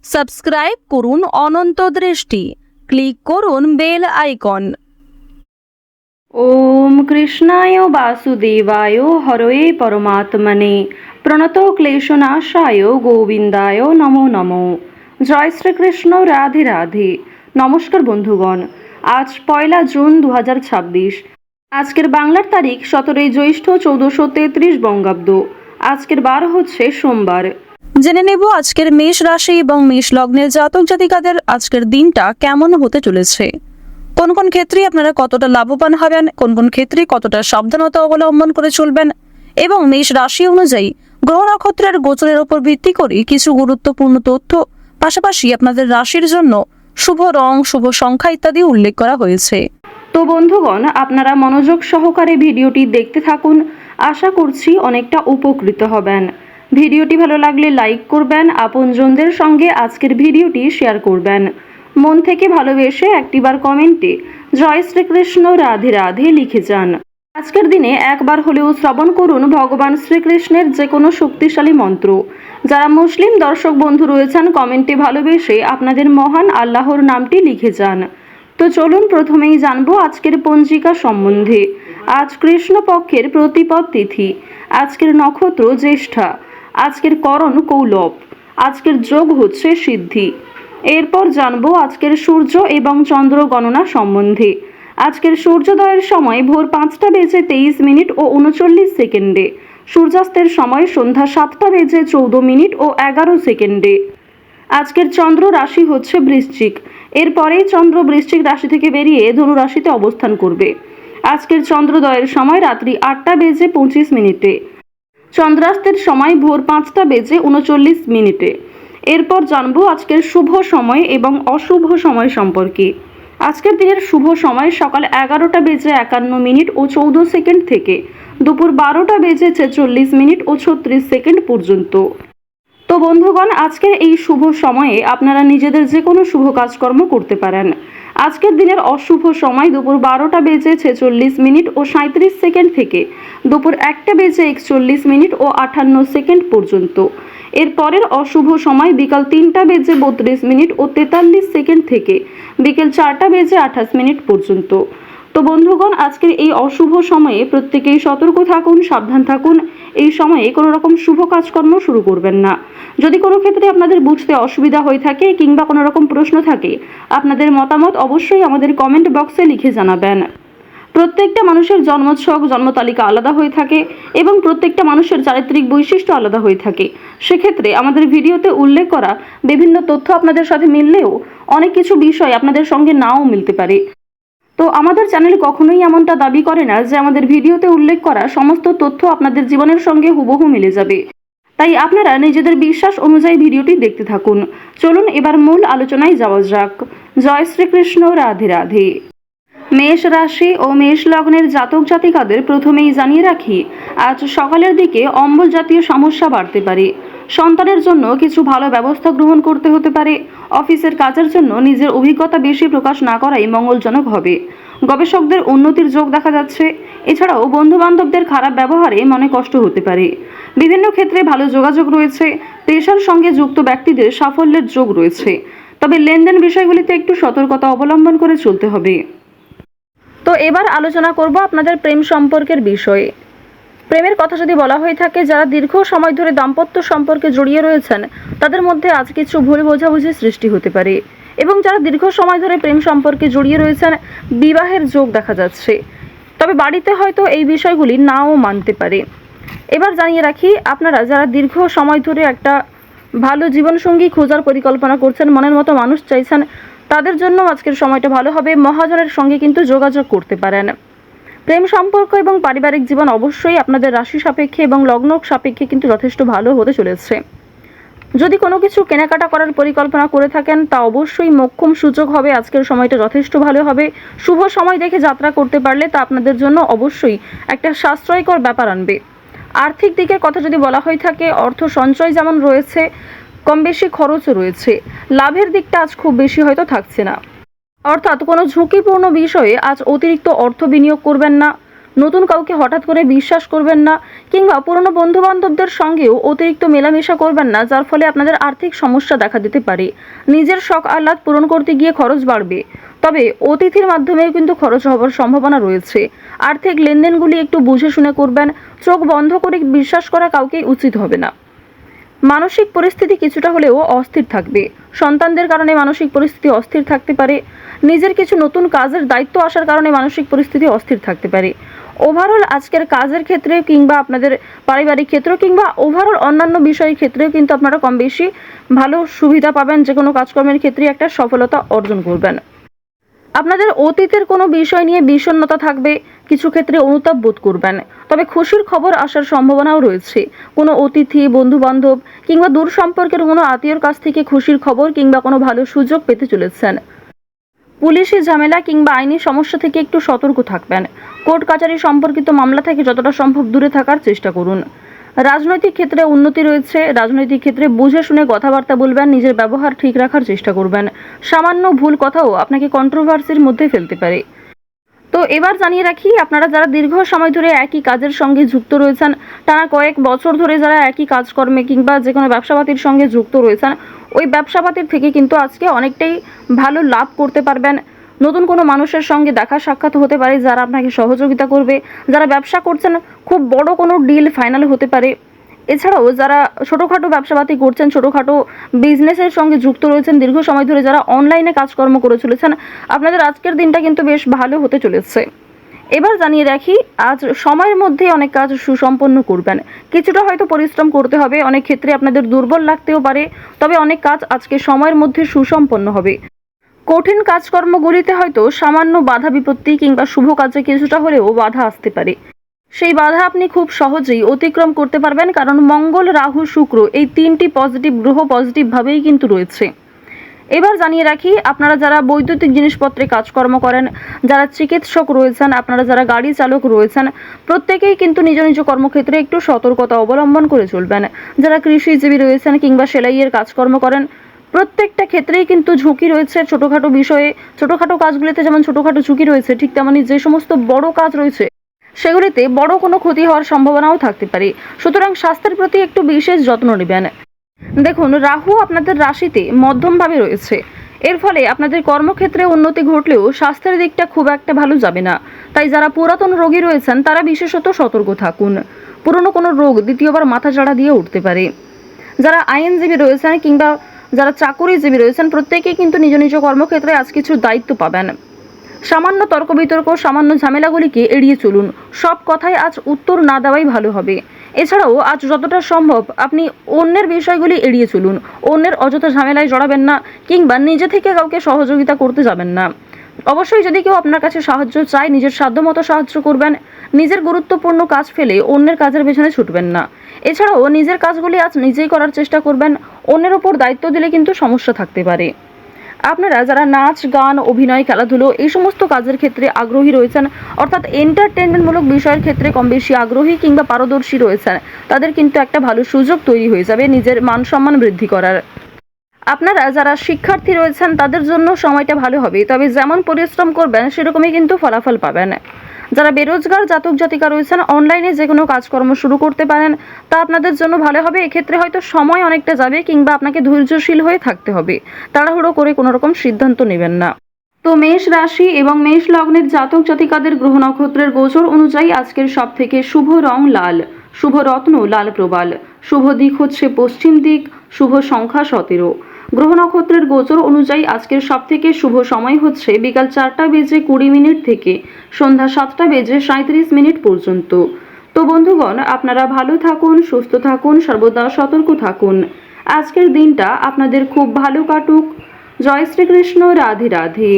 Subscribe করুন অনন্ত দৃষ্টি, click করুন বেল আইকন। ওম কৃষ্ণায় বাসুদেবায় হরয়ে পরমাত্মনে প্রণত ক্লেশনাশায় গোবিন্দায় নমো নমো। জয় শ্রীকৃষ্ণ, রাধে রাধে। নমস্কার বন্ধুগণ, আজ 1 জুন 2026। আজকের বাংলার তারিখ 17 জ্যৈষ্ঠ 1433 বঙ্গাব্দ। আজকের বার হচ্ছে সোমবার। জেনে নেব আজকের মেষ রাশি এবং মেষ লগ্নের জাতক জাতিকাদের আজকের দিনটা কেমন হতে চলেছে। কোন কোন ক্ষেত্রে আপনারা কতটা লাভবান হবেন, কোন কোন ক্ষেত্রে কতটা সাবধানতা অবলম্বন করে চলবেন এবং মেষ রাশি অনুযায়ী গ্রহ নক্ষত্রের গোচরের উপর ভিত্তি করে কিছু গুরুত্বপূর্ণ তথ্য, পাশাপাশি আপনাদের রাশির জন্য শুভ রং, শুভ সংখ্যা ইত্যাদি উল্লেখ করা হয়েছে। তো বন্ধুগণ, আপনারা মনোযোগ সহকারে ভিডিওটি দেখতে থাকুন। আশা করছি অনেকটা উপকৃত হবেন। ভিডিওটি ভালো লাগলে লাইক করবেন, আপনজনদের সঙ্গে আজকের ভিডিওটি শেয়ার করবেন। মন থেকে ভালোবেসে একটিবার কমেন্টে জয় শ্রীকৃষ্ণ, রাধে রাধে লিখে যান। আজকের দিনে একবার হলেও শ্রবণ করুন ভগবান শ্রীকৃষ্ণের যে কোনো শক্তিশালী মন্ত্র। যারা মুসলিম দর্শক বন্ধু রয়েছেন, কমেন্টে ভালোবেসে আপনাদের মহান আল্লাহর নামটি লিখে যান। তো চলুন প্রথমেই জানবো আজকের পঞ্জিকা সম্বন্ধে। আজ কৃষ্ণপক্ষের প্রতিপদ তিথি, আজকের নক্ষত্র জ্যেষ্ঠা, আজকের করণ কৌলব, আজকের যোগ হচ্ছে সিদ্ধি। এরপর জানবো আজকের সূর্য এবং চন্দ্র গণনা সম্বন্ধে। আজকের সূর্যোদয়ের সময় ভোর 5টা বেজে 23 মিনিট ও 39 সেকেন্ডে, সূর্যাস্তের সময় সন্ধ্যা 7টা বেজে 14 মিনিট ও 11 সেকেন্ডে। আজকের চন্দ্র রাশি হচ্ছে বৃশ্চিক। এরপরেই চন্দ্র বৃশ্চিক রাশি থেকে বেরিয়ে ধনু রাশিতে অবস্থান করবে। আজকের চন্দ্রোদয়ের সময় রাত্রি 8টা বেজে 25 মিনিটে, চন্দ্রাস্তের সময় ভোর 5টা বেজে 39 মিনিটে। এরপর জানবো আজকের শুভ সময় এবং অশুভ সময় সম্পর্কে। আজকের দিনের শুভ সময় সকাল 11টা বেজে 51 মিনিট ও 14 সেকেন্ড থেকে দুপুর 12টা বেজে 46 মিনিট ও 36 সেকেন্ড পর্যন্ত। তো বন্ধুগণ, আজকের এই শুভ সময়ে আপনারা নিজেদের যে কোনো শুভ কাজকর্ম করতে পারেন। আজকের দিনের অশুভ সময় দুপুর 12টা বেজে 46 মিনিট ও 37 সেকেন্ড থেকে দুপুর 1টা বেজে 41 মিনিট ও 58 সেকেন্ড পর্যন্ত। এর পরের অশুভ সময় বিকাল 3টা বেজে 32 মিনিট ও 43 সেকেন্ড থেকে বিকেল 4টা বেজে 28 মিনিট পর্যন্ত। তো বন্ধুগণ, আজকের এই অশুভ সময়ে প্রত্যেকেই সতর্ক থাকুন, সাবধান থাকুন। এই সময়ে কোনো রকম শুভ কাজকর্ম শুরু করবেন না। যদি কোনো ক্ষেত্রে আপনাদের বুঝতে অসুবিধা হয়ে থাকে কিংবা কোনো রকম প্রশ্ন থাকে, আপনাদের মতামত অবশ্যই আমাদের কমেন্ট বক্সে লিখে জানাবেন। প্রত্যেকটা মানুষের জন্মছক, জন্মতালিকা আলাদা হয়ে থাকে এবং প্রত্যেকটা মানুষের চারিত্রিক বৈশিষ্ট্য আলাদা হয়ে থাকে। সেক্ষেত্রে আমাদের ভিডিওতে উল্লেখ করা বিভিন্ন তথ্য আপনাদের সাথে মিললেও অনেক কিছু বিষয় আপনাদের সঙ্গে নাও মিলতে পারে। তো আমাদের চ্যানেল কখনোই এমনটা দাবি করে না যে আমাদের ভিডিওতে উল্লেখ করা সমস্ত তথ্য আপনাদের জীবনের সঙ্গে হুবহু মিলে যাবে। তাই আপনারা নিজেদের বিশ্বাস অনুযায়ী ভিডিওটি দেখতে থাকুন। চলুন এবার মূল আলোচনায় যাওয়া যাক। জয় শ্রীকৃষ্ণ, রাধে রাধে। মেষ রাশি ও মেষ লগ্নের জাতক জাতিকাদের প্রথমেই জানিয়ে রাখি, আজ সকালের দিকে অম্বল জাতীয় সমস্যা বাড়তে পারে। সন্তানের জন্য কিছু ভালো ব্যবস্থা গ্রহণ করতে হতে পারে। অফিসের কাজের জন্য নিজের অভিজ্ঞতা বেশি প্রকাশ না করাই মঙ্গলজনক হবে। গবেষকদের উন্নতির যোগ দেখা যাচ্ছে। এছাড়াও বন্ধু বান্ধবদের খারাপ ব্যবহারে মনে কষ্ট হতে পারে। বিভিন্ন ক্ষেত্রে ভালো যোগাযোগ রয়েছে। পেশার সঙ্গে যুক্ত ব্যক্তিদের সাফল্যের যোগ রয়েছে। তবে লেনদেন বিষয়গুলিতে একটু সতর্কতা অবলম্বন করে চলতে হবে। তো এবার আলোচনা করব আপনাদের প্রেম সম্পর্কের বিষয়ে। প্রেমের কথা যদি বলা হয়ে থাকে, যারা দীর্ঘ সময় ধরে দাম্পত্য সম্পর্কে জড়িয়ে রয়েছেন তাদের মধ্যে আজ কিছু ভুল বোঝাবুঝি সৃষ্টি হতে পারে এবং যারা দীর্ঘ সময় ধরে প্রেম সম্পর্কে জড়িয়ে রয়েছেন বিবাহের যোগ দেখা যাচ্ছে। তবে বাড়িতে হয়তো এই বিষয়গুলি নাও মানতে পারে। এবার জানিয়ে রাখি, আপনারা যারা দীর্ঘ সময় ধরে একটা ভালো জীবনসঙ্গী খোঁজার পরিকল্পনা করছেন, মনের মতো মানুষ চাইছেন, তাদের জন্য আজকের সময়টা ভালো হবে। মহাজনের সঙ্গে কিন্তু যোগাযোগ করতে পারেন। প্রেম সম্পর্ক এবং পারিবারিক জীবন অবশ্যই আপনাদের রাশি সাপেক্ষে এবং লগ্ন সাপেক্ষে কিন্তু যথেষ্ট ভালো হতে চলেছে। যদি কোনো কিছু কেনাকাটা করার পরিকল্পনা করে থাকেন, তা অবশ্যই মোক্ষম সুযোগ হবে। আজকের সময়টা যথেষ্ট ভালো হবে। শুভ সময় দেখে যাত্রা করতে পারলে তা আপনাদের জন্য অবশ্যই একটা সাশ্রয়কর ব্যাপার আনবে। আর্থিক দিকের কথা যদি বলা হয়ে থাকে, অর্থ সঞ্চয় যেমন রয়েছে, কম বেশি খরচও রয়েছে। লাভের দিকটা আজ খুব বেশি হয়তো থাকছে না। অর্থাৎ কোনো ঝুঁকিপূর্ণ বিষয়ে আজ অতিরিক্ত অর্থ বিনিয়োগ করবেন না। নতুন কাউকে হঠাৎ করে বিশ্বাস করবেন না, কিংবা পুরনো বন্ধু বান্ধবদের সঙ্গেও অতিরিক্ত মেলামেশা করবেন না, যার ফলে আপনাদের আর্থিক সমস্যা দেখা দিতে পারে। নিজের শখ আহ্লাদ পূরণ করতে গিয়ে খরচ বাড়বে, তবে অতিথির মাধ্যমেও কিন্তু খরচ হওয়ার সম্ভাবনা রয়েছে। আর্থিক লেনদেনগুলি একটু বুঝে শুনে করবেন, চোখ বন্ধ করে বিশ্বাস করা কাউকেই উচিত হবে না। মানসিক পরিস্থিতি কিছুটা হলেও অস্থির থাকবে, সন্তানদের কারণে মানসিক পরিস্থিতি অস্থির থাকতে পারে, নিজের কিছু নতুন কাজের দায়িত্ব আসার কারণে মানসিক পরিস্থিতি অস্থির থাকতে পারে। ওভারঅল আজকের কাজের ক্ষেত্রে কিংবা আপনাদের পারিবারিক ক্ষেত্র কিংবা ওভারঅল অন্যান্য বিষয়ের ক্ষেত্রেও কিন্তু আপনারা কম বেশি ভালো সুবিধা পাবেন, যে কোনো কাজকর্মের ক্ষেত্রে একটা সফলতা অর্জন করবেন। আপনাদের অতীতের কোনো বিষয় নিয়ে বিষণ্ণতা থাকবে, কিছু ক্ষেত্রে অনুতাপ বোধ করবেন, তবে খুশির খবর আসার সম্ভাবনাও রয়েছে। কোনো অতিথি, বন্ধু বান্ধব কিংবা দূর সম্পর্কের কোনো আত্মীয়র কাছ থেকে খুশির খবর কিংবা কোনো ভালো সুযোগ পেতে চলেছেন। পুলিশি ঝামেলা কিংবা আইনি সমস্যা থেকে একটু সতর্ক থাকবেন। কোর্ট কাচারি সম্পর্কিত মামলা থেকে যতটা সম্ভব দূরে থাকার চেষ্টা করুন। রাজনৈতিক ক্ষেত্রে উন্নতি রয়েছে, রাজনৈতিক ক্ষেত্রে বুঝে শুনে কথাবার্তা বলবেন, নিজের ব্যবহার ঠিক রাখার চেষ্টা করবেন। সামান্য ভুল কথাও আপনাকে কন্ট্রোভার্সির মধ্যে ফেলতে পারে। তো এবার জানিয়ে রাখি, আপনারা যারা দীর্ঘ সময় ধরে একই কাজের সঙ্গে যুক্ত রয়েছেন, টানা কয়েক বছর ধরে যারা একই কাজকর্মে কিংবা যে কোনো ব্যবসাপাতির সঙ্গে যুক্ত রয়েছেন, ওই ব্যবসাপাতির থেকে কিন্তু আজকে অনেকটাই ভালো লাভ করতে পারবেন। নতুন কোনো মানুষের সঙ্গে দেখা সাক্ষাৎ হতে পারে, যারা আপনাকে সহযোগিতা করবে। যারা ব্যবসা করছেন, খুব বড় কোনো ডিল ফাইনাল হতে পারে। এছাড়াও যারা ছোটোখাটো ব্যবসাপাতি করছেন, ছোটোখাটো বিজনেসের সঙ্গে যুক্ত রয়েছেন, দীর্ঘ সময় ধরে যারা অনলাইনে কাজকর্ম করে চলেছেন, আপনাদের আজকের দিনটা কিন্তু বেশ ভালো হতে চলেছে। এবার জানিয়ে রাখি, আজ সময়ের মধ্যে অনেক কাজ সুসম্পন্ন করবেন। কিছুটা হয়তো পরিশ্রম করতে হবে, অনেক ক্ষেত্রে আপনাদের দুর্বল লাগতেও পারে, তবে অনেক কাজ আজকে সময়ের মধ্যে সুসম্পন্ন হবে। কঠিন কাজকর্মগুলিতে হয়তো সামান্য বাধা বিপত্তি কিংবা শুভ কাজে কিছুটা হলেও বাধা আসতে পারে। সেই বাধা আপনি খুব সহজেই অতিক্রম করতে পারবেন, কারণ মঙ্গল, রাহু, শুক্র এই তিনটি পজিটিভ গ্রহ পজিটিভভাবেই কিন্তু রয়েছে। এবার জানিয়ে রাখি, আপনারা যারা বৈদ্যুতিক জিনিসপত্রে কাজকর্ম করেন, যারা চিকিৎসক রয়েছেন, আপনারা যারা গাড়ি চালক রয়েছেন, প্রত্যেকেই কিন্তু নিজ নিজ কর্মক্ষেত্রে একটু সতর্কতা অবলম্বন করে চলবেন। যারা কৃষিজীবী রয়েছেন কিংবা সেলাইয়ের কাজকর্ম করেন, প্রত্যেকটা ক্ষেত্রেই কিন্তু ঝুঁকি রয়েছে। ছোটোখাটো বিষয়ে, ছোটোখাটো কাজগুলিতে যেমন ছোটোখাটো ঝুঁকি রয়েছে, ঠিক তেমনি যে সমস্ত বড় কাজ রয়েছে সেগুলিতে বড় কোনো ক্ষতি হওয়ার সম্ভাবনাও থাকতে পারে। সুতরাং স্বাস্থ্যের প্রতি একটু বিশেষ যত্ন নেবেন। দেখুন, রাহু আপনাদের রাশিতে মধ্যমভাবে রয়েছে, এর ফলে আপনাদের কর্মক্ষেত্রে উন্নতি ঘটলেও স্বাস্থ্যের দিকটা খুব একটা ভালো যাবে না। তাই যারা পুরাতন রোগী রয়েছেন তারা বিশেষত সতর্ক থাকুন। পুরনো কোনো রোগ দ্বিতীয়বার মাথাচাড়া দিয়ে উঠতে পারে। যারা আইনজীবী রয়েছেন কিংবা যারা চাকুরিজীবী রয়েছেন, প্রত্যেকেই কিন্তু নিজ নিজ কর্মক্ষেত্রে আজ কিছু দায়িত্ব পাবেন। সামান্য তর্ক বিতর্ক, সামান্য ঝামেলাগুলিকে এড়িয়ে চলুন। সব কথায় আজ উত্তর না দেওয়াই ভালো হবে। এছাড়াও আজ যতটা সম্ভব আপনি অন্যের বিষয়গুলি এড়িয়ে চলুন। অন্যের অযথা ঝামেলায় জড়াবেন না কিংবা নিজে থেকে কাউকে সহযোগিতা করতে যাবেন না। অবশ্যই যদি কেউ আপনার কাছে সাহায্য চায়, নিজের সাধ্যমতো সাহায্য করবেন। নিজের গুরুত্বপূর্ণ কাজ ফেলে অন্যের কাজের পেছনে ছুটবেন না। এছাড়াও নিজের কাজগুলি আজ নিজেই করার চেষ্টা করবেন। অন্যের ওপর দায়িত্ব দিলে কিন্তু সমস্যা থাকতে পারে। আপনারা যারা নাচ, গান, অভিনয়, খেলাধুলো এই সমস্ত কাজের ক্ষেত্রে আগ্রহী রয়েছেন, অর্থাৎ এন্টারটেনমেন্টমূলক বিষয়ের ক্ষেত্রে কম বেশি আগ্রহী কিংবা পারদর্শী রয়েছেন, তাদের কিন্তু একটা ভালো সুযোগ তৈরি হয়ে যাবে নিজের মান সম্মান বৃদ্ধি করার। আপনারা যারা শিক্ষার্থী রয়েছেন তাদের জন্য সময়টা ভালো হবে, তবে যেমন পরিশ্রম করবেন সেরকমই কিন্তু ফলাফল পাবেন। যারা বেরোজগার জাতক জাতিকা রয়েছেন, অনলাইনে যে কোনো কাজকর্ম শুরু করতে পারেন, তা আপনাদের জন্য ভালো হবে। এক্ষেত্রে হয়তো সময় অনেকটা যাবে কিংবা আপনাকে ধৈর্যশীল হয়ে থাকতে হবে। তাড়াহুড়ো করে কোনো রকম সিদ্ধান্ত নেবেন না। তো মেষ রাশি এবং মেষ লগ্নের জাতক জাতিকাদের গ্রহ নক্ষত্রের গোচর অনুযায়ী আজকের সব থেকে শুভ রং লাল, শুভ রত্ন লাল প্রবাল, শুভ দিক হচ্ছে পশ্চিম দিক, শুভ সংখ্যা 17। গ্রহ নক্ষত্রের গোচর অনুযায়ী আজকের সব থেকে শুভ সময় হচ্ছে বিকাল 4:20 থেকে সন্ধ্যা 7:37 পর্যন্ত। তো বন্ধুগণ, আপনারা ভালো থাকুন, সুস্থ থাকুন, সর্বদা সতর্ক থাকুন। আজকের দিনটা আপনাদের খুব ভালো কাটুক। জয় শ্রীকৃষ্ণ। রাধে রাধে।